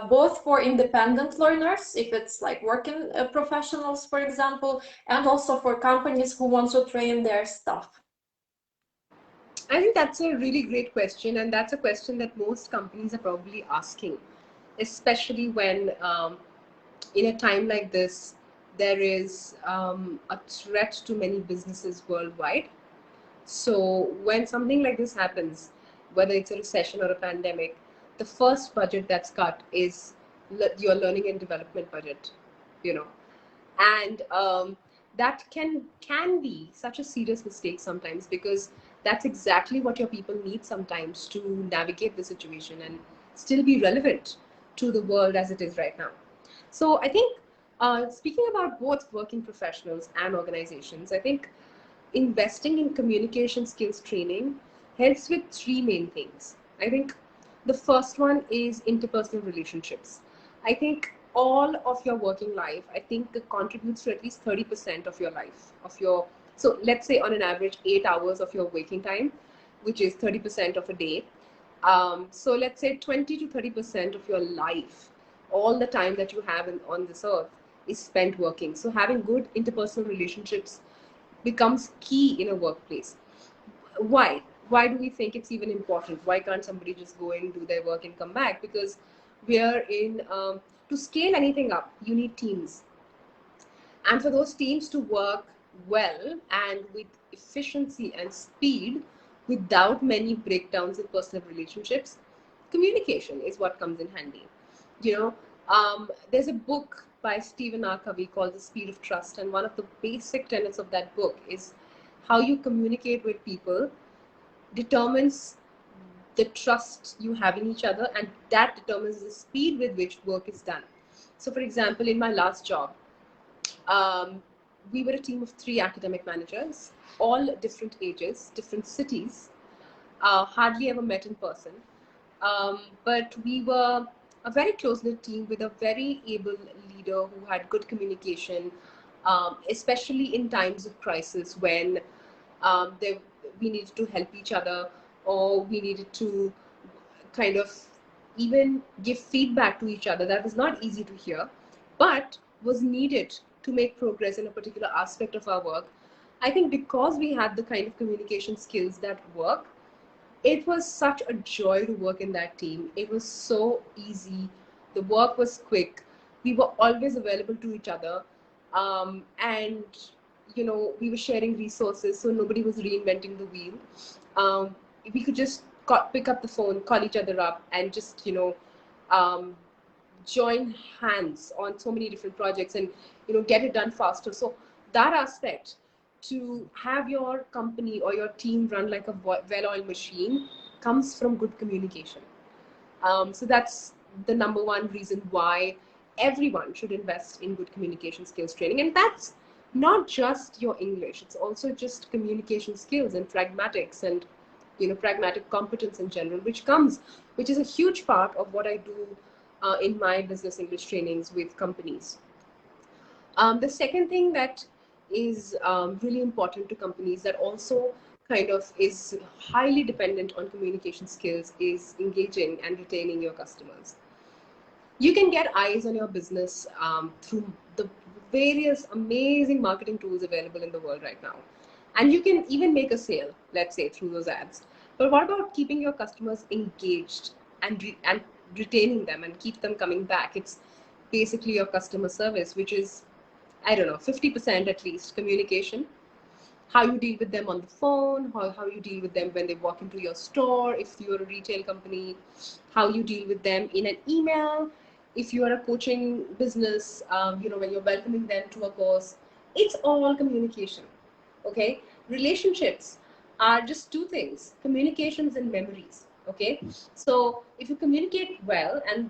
both for independent learners, if it's like working professionals, for example, and also for companies who want to train their staff. I think that's a really great question, and that's a question that most companies are probably asking, especially when, in a time like this, there is a threat to many businesses worldwide. So when something like this happens, whether it's a recession or a pandemic, the first budget that's cut is your learning and development budget, you know, and that can be such a serious mistake sometimes, because that's exactly what your people need sometimes to navigate the situation and still be relevant to the world as it is right now. So I think, speaking about both working professionals and organizations, I think investing in communication skills training helps with three main things. I think the first one is interpersonal relationships. I think all of your working life, I think it contributes to at least 30% of your life, of your, so let's say on an average 8 hours of your waking time, which is 30% of a day. So let's say 20 to 30% of your life, all the time that you have on this earth, is spent working. So having good interpersonal relationships becomes key in a workplace. Why? Why do we think it's even important? Why can't somebody just go and do their work and come back? Because we are in, to scale anything up, you need teams. And for those teams to work well and with efficiency and speed without many breakdowns in personal relationships, communication is what comes in handy. You know, there's a book by Stephen R. Covey called The Speed of Trust. And one of the basic tenets of that book is how you communicate with people determines the trust you have in each other, and that determines the speed with which work is done. So, for example, in my last job, um, we were a team of three academic managers, all different ages, different cities, hardly ever met in person. But we were a very close knit team with a very able leader who had good communication, especially in times of crisis when they, we needed to help each other, or we needed to kind of even give feedback to each other that was not easy to hear, but was needed to make progress in a particular aspect of our work. I think because we had the kind of communication skills that work, it was such a joy to work in that team. It was so easy. The work was quick. We were always available to each other. And, we were sharing resources, so nobody was reinventing the wheel. Um, we could just pick up the phone, call each other up, and just, um, join hands on so many different projects and, get it done faster. So that aspect, to have your company or your team run like a well-oiled machine, comes from good communication. So that's the number one reason why everyone should invest in good communication skills training. And that's not just your English, it's also just communication skills and pragmatics and, pragmatic competence in general, which is a huge part of what I do in my business English trainings with companies. The second thing that is really important to companies, that also kind of is highly dependent on communication skills, is engaging and retaining your customers. You can get eyes on your business through the various amazing marketing tools available in the world right now. And you can even make a sale, let's say, through those ads. But what about keeping your customers engaged and retaining them and keep them coming back? It's basically your customer service, which is, I don't know, 50% at least communication. How you deal with them on the phone, how you deal with them when they walk into your store, if you're a retail company, how you deal with them in an email, if you are a coaching business, when you're welcoming them to a course, it's all communication. Okay, relationships are just two things: communications and memories. Okay, so if you communicate well and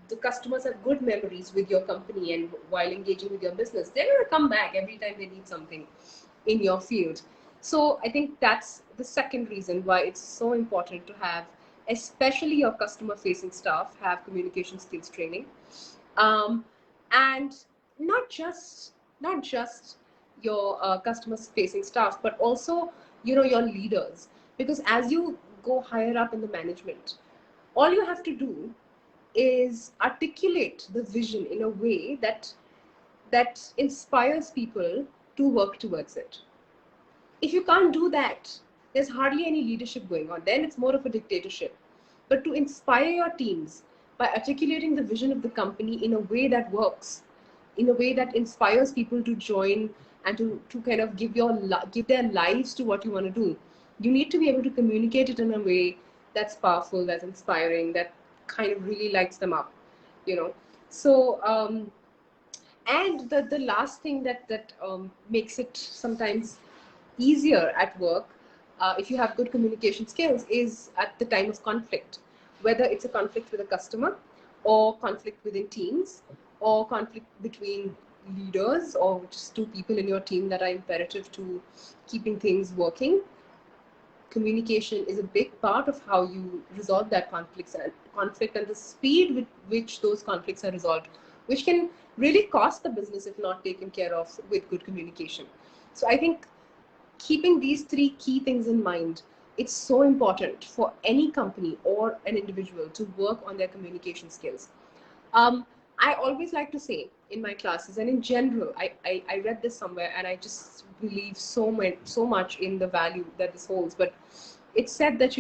the customers have good memories with your company and while engaging with your business, they're going to come back every time they need something in your field. So I think that's the second reason why it's so important to have, especially your customer facing staff, have communication skills training. um, and not just your customer facing staff, but also your leaders, because as you go higher up in the management, all you have to do is articulate the vision in a way that inspires people to work towards it. If you can't do that, there's hardly any leadership going on. Then it's more of a dictatorship. But to inspire your teams by articulating the vision of the company in a way that works, in a way that inspires people to join and to kind of give their lives to what you want to do, you need to be able to communicate it in a way that's powerful, that's inspiring, that kind of really lights them up, you know. So and the last thing that makes it sometimes easier at work, if you have good communication skills, is at the time of conflict, whether it's a conflict with a customer, or conflict within teams, or conflict between leaders, or just two people in your team that are imperative to keeping things working. Communication is a big part of how you resolve that conflict and the speed with which those conflicts are resolved, which can really cost the business if not taken care of with good communication. So I think keeping these three key things in mind, it's so important for any company or an individual to work on their communication skills. um, I always like to say in my classes and in general, I read this somewhere and I just believe so much in the value that this holds. But it said that,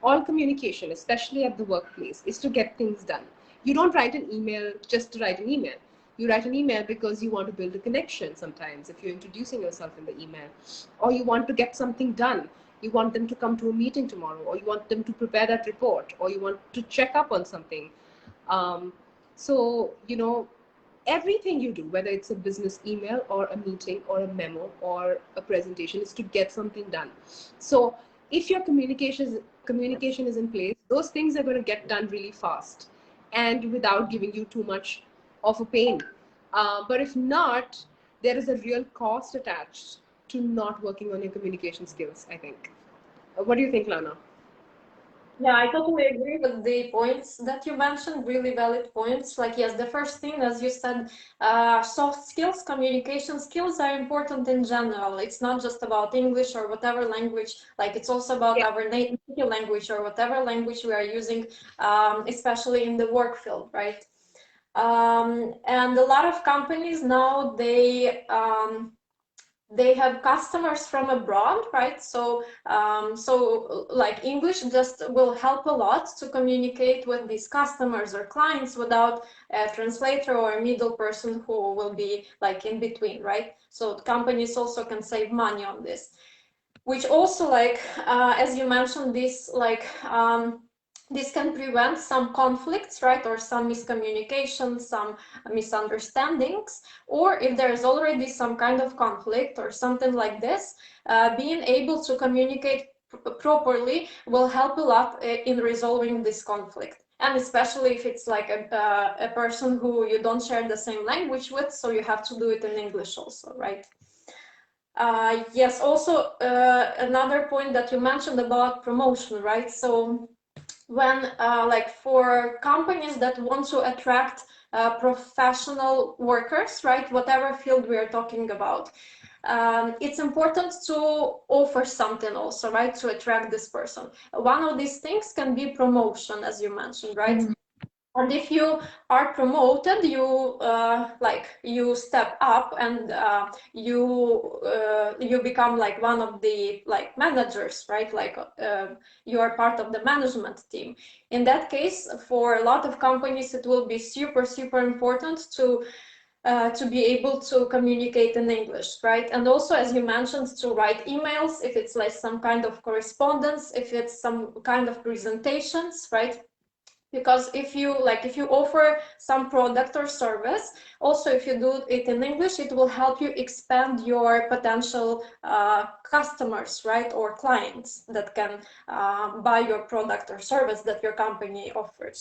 all communication, especially at the workplace, is to get things done. You don't write an email just to write an email. You write an email because you want to build a connection sometimes, if you're introducing yourself in the email, or you want to get something done. You want them to come to a meeting tomorrow, or you want them to prepare that report, or you want to check up on something. Um, so, everything you do, whether it's a business email or a meeting or a memo or a presentation, is to get something done. So if your communication is in place, those things are going to get done really fast and without giving you too much of a pain. But if not, there is a real cost attached to not working on your communication skills, I think. What do you think, Lana? Yeah, I totally agree with the points that you mentioned, really valid points. Like, yes, the first thing, as you said, soft skills, communication skills are important in general. It's not just about English or whatever language, like it's also about Yeah. our native language or whatever language we are using, especially in the work field, right? And a lot of companies now, they have customers from abroad, right? So like English just will help a lot to communicate with these customers or clients without a translator or a middle person who will be like in between, right? So companies also can save money on this, which also, like as you mentioned, this can prevent some conflicts, right, or some miscommunication, some misunderstandings. Or if there is already some kind of conflict or something like this, being able to communicate properly will help a lot in resolving this conflict. And especially if it's like a person who you don't share the same language with, so you have to do it in English also, right? Yes, also another point that you mentioned about promotion, right? So when like for companies that want to attract professional workers, right, whatever field we are talking about, it's important to offer something also, right, to attract this person. One of these things can be promotion, as you mentioned, right? And if you are promoted, you step up and you become like one of the like managers, right? Like you are part of the management team. In that case, for a lot of companies, it will be super important to be able to communicate in English, right? And also, as you mentioned, to write emails, if it's like some kind of correspondence, if it's some kind of presentations, right? Because if you offer some product or service, also if you do it in English, it will help you expand your potential customers, right, or clients that can buy your product or service that your company offers.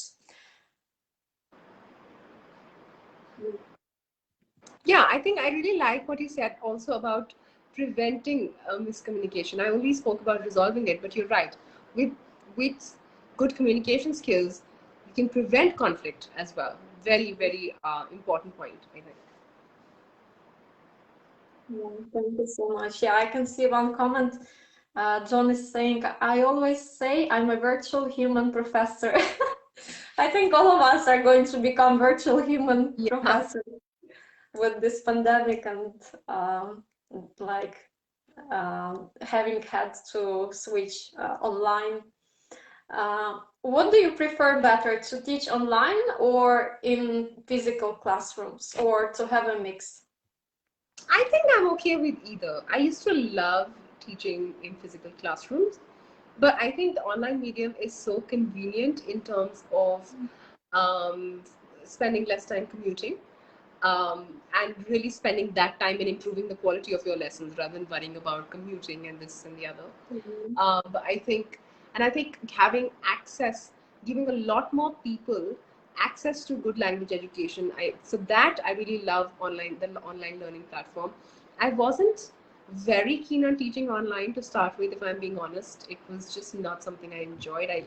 Yeah, I think I really like what you said also about preventing miscommunication. I only spoke about resolving it, but you're right. With good communication skills, you can prevent conflict as well. Very, very important point, I think. Yeah, thank you so much. Yeah, I can see one comment. John is saying, I always say I'm a virtual human professor. I think all of us are going to become virtual human professors with this pandemic and having had to switch online. What do you prefer better, to teach online or in physical classrooms, or to have a mix? I think I'm okay with either. I used to love teaching in physical classrooms, but I think the online medium is so convenient in terms of um, spending less time commuting, and really spending that time in improving the quality of your lessons rather than worrying about commuting and this and the other. Mhm. But I think having access, giving a lot more people access to good language education, so that I really love the online learning platform. I wasn't very keen on teaching online to start with, if I'm being honest. It was just not something I enjoyed. I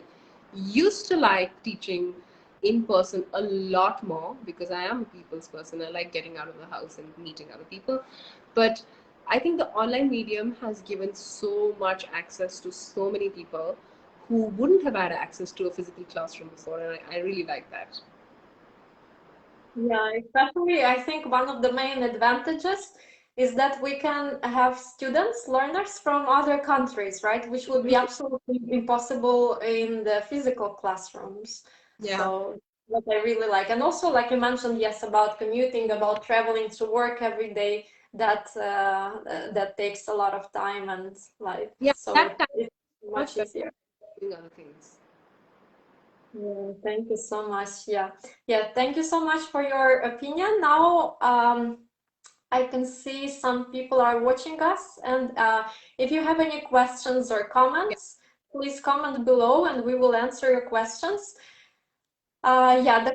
used to like teaching in person a lot more because I am a people's person. I like getting out of the house and meeting other people. But I think the online medium has given so much access to so many people who wouldn't have had access to a physical classroom before, and I really like that. Yeah, especially I think one of the main advantages is that we can have students, learners from other countries, right? Which would be absolutely impossible in the physical classrooms. Yeah. So what I really like, and also like you mentioned, yes, about commuting, about traveling to work every day, that takes a lot of time, and like Yeah, so that time it's is much much better easier. doing other things. Yeah, thank you so much. Yeah, thank you so much for your opinion. Now, I can see some people are watching us, and if you have any questions or Yeah. comments, please comment below and we will answer your questions. Yeah, the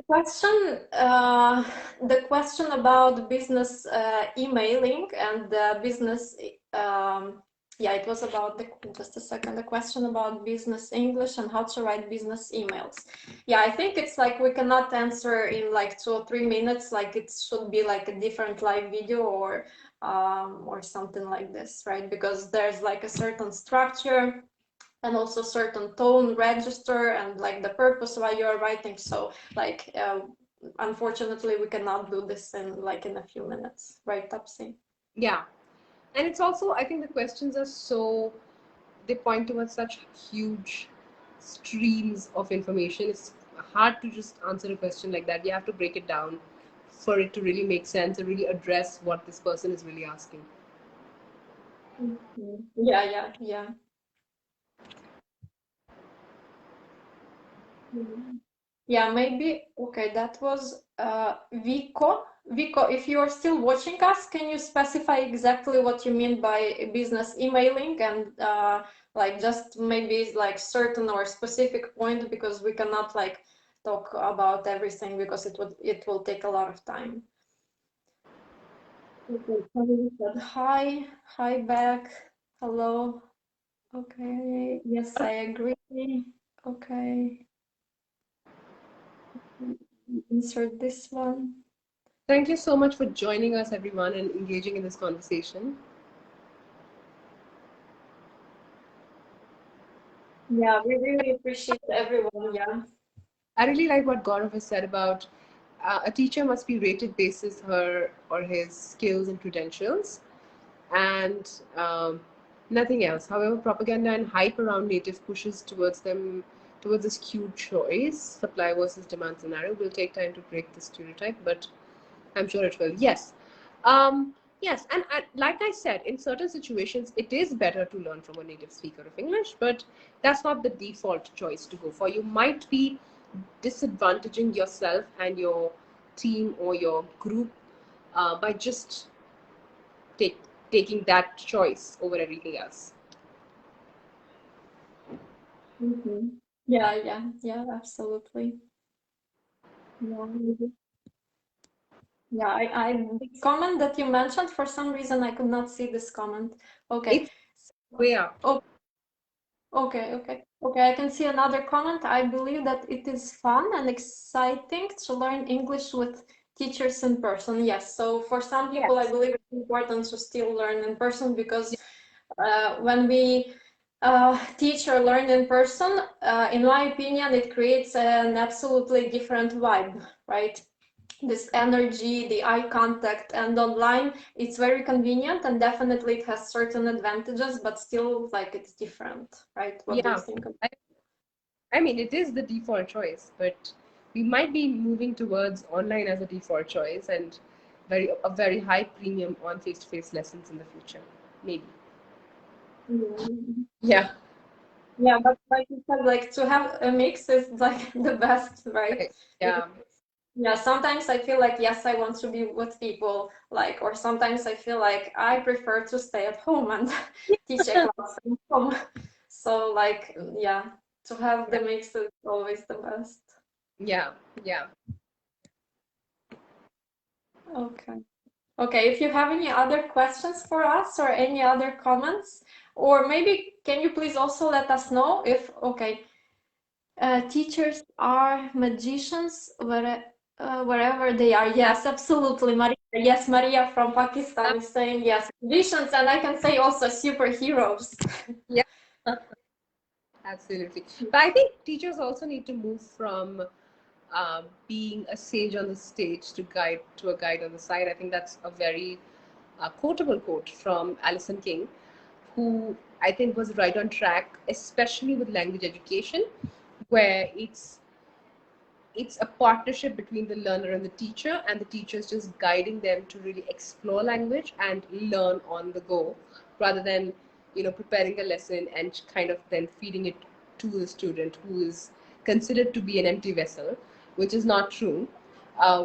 question about business emailing and business. Yeah, it was about just a second. The question about business English and how to write business emails. Yeah, I think it's like we cannot answer in like 2 or 3 minutes. Like it should be like a different live video or something like this, right? Because there's like a certain structure and also certain tone register and like the purpose why you're writing. So like unfortunately we cannot do this in a few minutes, right, Tapsi? Yeah. And it's also, I think the questions are so, they point towards such huge streams of information. It's hard to just answer a question like that. You have to break it down for it to really make sense and really address what this person is really asking. Yeah. Yeah, maybe. Okay, that was Vico. Vico, if you are still watching us, can you specify exactly what you mean by business emailing, and like just maybe like certain or specific point, because we cannot like talk about everything because it will take a lot of time. Okay, somebody said hi, hi back, hello. Okay, yes, I agree. Okay, insert this one. Thank you so much for joining us, everyone, and engaging in this conversation. Yeah, we really appreciate everyone. Yeah. I really like what Gaurav has said about a teacher must be rated basis her or his skills and credentials, and nothing else. However, propaganda and hype around native pushes towards a skewed choice, supply versus demand scenario. Will take time to break the stereotype, but I'm sure it will. Yes. Yes, and like I said, in certain situations, it is better to learn from a native speaker of English, but that's not the default choice to go for. You might be disadvantaging yourself and your team or your group by just take, taking that choice over everything else. Yeah, yeah, absolutely. Yeah, yeah. The comment that you mentioned, for some reason I could not see this comment. Okay. It's way up. Oh, okay. I can see another comment. I believe that it is fun and exciting to learn English with teachers in person. Yes. So for some people, I Yes. believe it's important to still learn in person because when we teach or learn in person, in my opinion, it creates an absolutely different vibe, right? This energy, the eye contact, and online, it's very convenient and definitely it has certain advantages, but still, like, it's different, right? What do you Yeah. think of? I mean, it is the default choice, but we might be moving towards online as a default choice and a very high premium on face-to-face lessons in the future. Maybe. Yeah. Yeah. Yeah, but like you said, like to have a mix is like the best, right? Right. Yeah. Yeah, sometimes I feel like, yes, I want to be with people, like, or sometimes I feel like I prefer to stay at home and teach a class from home. So, like, yeah, to have the mix is always the best. Yeah. Yeah. Okay. Okay, if you have any other questions for us or any other comments, or maybe can you please also let us know if, okay, teachers are magicians wherever they are. Yes, absolutely, Maria. Yes, Maria from Pakistan is saying yes, magicians, and I can say also superheroes. Yeah. Absolutely. But I think teachers also need to move from being a sage on the stage to a guide on the side. I think that's a very quotable quote from Alison King, who I think was right on track, especially with language education, where it's a partnership between the learner and the teacher, and the teacher is just guiding them to really explore language and learn on the go, rather than preparing a lesson and kind of then feeding it to the student, who is considered to be an empty vessel, which is not true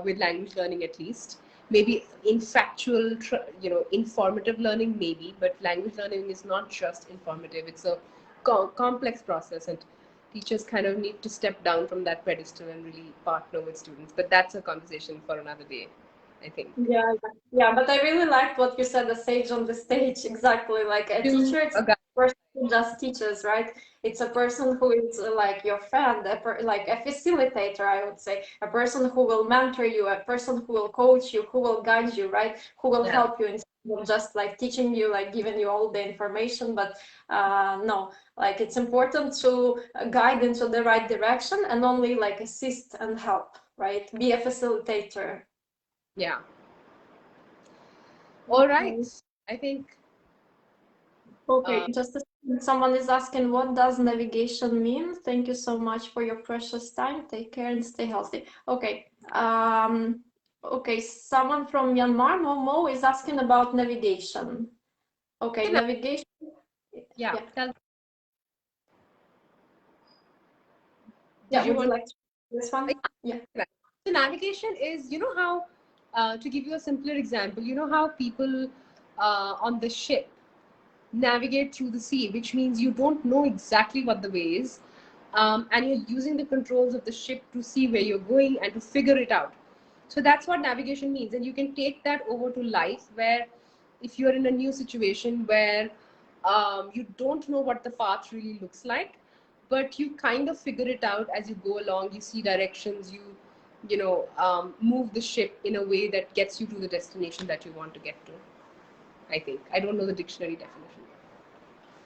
with language learning, at least. Maybe in factual, informative learning, maybe, but language learning is not just informative. It's a complex process, and teachers kind of need to step down from that pedestal and really partner with students. But that's a conversation for another day, I think. Yeah, yeah, but I really liked what you said, the sage on the stage. Exactly, like a To teacher, it's a not guy. a person who just teaches, right? It's a person who is like your friend, like a facilitator, I would say, a person who will mentor you, a person who will coach you, who will guide you, right? Who will Yeah, help you instead of just like teaching you, like giving you all the information. But no, like it's important to guide into the right direction and only like assist and help, right? Be a facilitator. yeah. All right. Okay. I think Okay, just a second. Someone is asking, what does navigation mean? Thank you so much for your precious time. Take care and stay healthy. Okay. Okay, someone from Myanmar, Momo, is asking about navigation. Okay, navigation. yeah. Yeah. Tell, did Yeah, you would you want? like to this one? Yeah. So navigation is, how, to give you a simpler example, how people on the ship navigate through the sea, which means you don't know exactly what the way is, and you're using the controls of the ship to see where you're going and to figure it out. So that's what navigation means, and you can take that over to life, where if you're in a new situation where you don't know what the path really looks like, but you kind of figure it out as you go along. You see directions, move the ship in a way that gets you to the destination that you want to get to. I think I don't know the dictionary definition.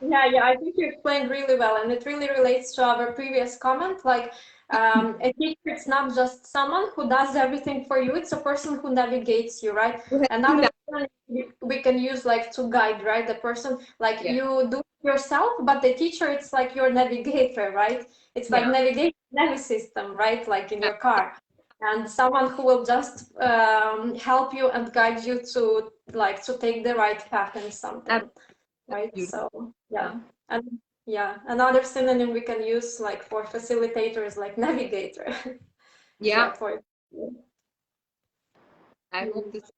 Yeah, I think you explained really well, and it really relates to our previous comment. Like, a teacher, it's not just someone who does everything for you, it's a person who navigates you, right? Go ahead. Another one we can use like to guide, right? The person, like Yeah, you do it yourself, but the teacher, it's like your navigator, right? It's like yeah. navigation system, right? Like in your car. And someone who will just help you and guide you to like to take the right path in That's something, right? beautiful. So Yeah. yeah, and Yeah, another synonym we can use like for facilitator is like navigator. Yeah, Yeah, for I hope this.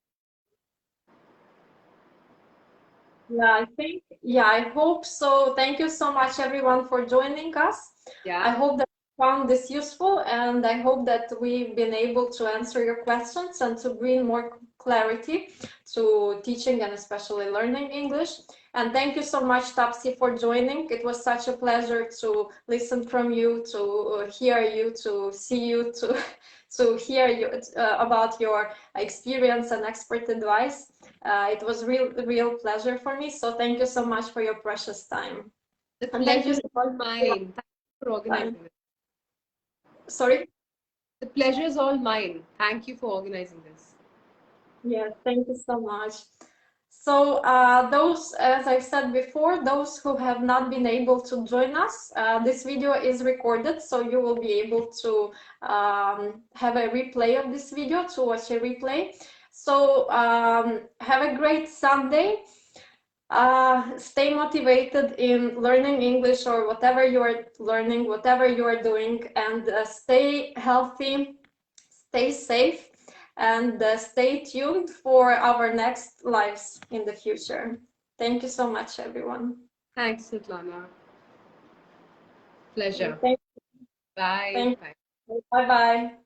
yeah, I hope so. Thank you so much everyone for joining us. I Yeah, hope that you found this useful, and I hope that we've been able to answer your questions and to bring more clarity to teaching and especially learning English. And thank you so much, Tapsi, for joining. It was such a pleasure to listen from you, to hear you, to see you, to to hear you about your experience and expert advice. It was real pleasure for me. So thank you so much for your precious time. the And thank pleasure you is so all much for your mine. Thank you for time. organizing this. Sorry? The pleasure is all mine. Thank you for organizing this. Yes, thank you so much. So those, as I've said before, those who have not been able to join us, this video is recorded, so you will be able to have a replay of this video, to watch a replay. So have a great Sunday. Stay motivated in learning English or whatever you are learning, whatever you are doing, and stay healthy, stay safe, and stay tuned for our next lives in the future. Thank you so much, everyone. Thanks, Svetlana. Pleasure. Thank, Bye. thank Bye. you. Bye bye.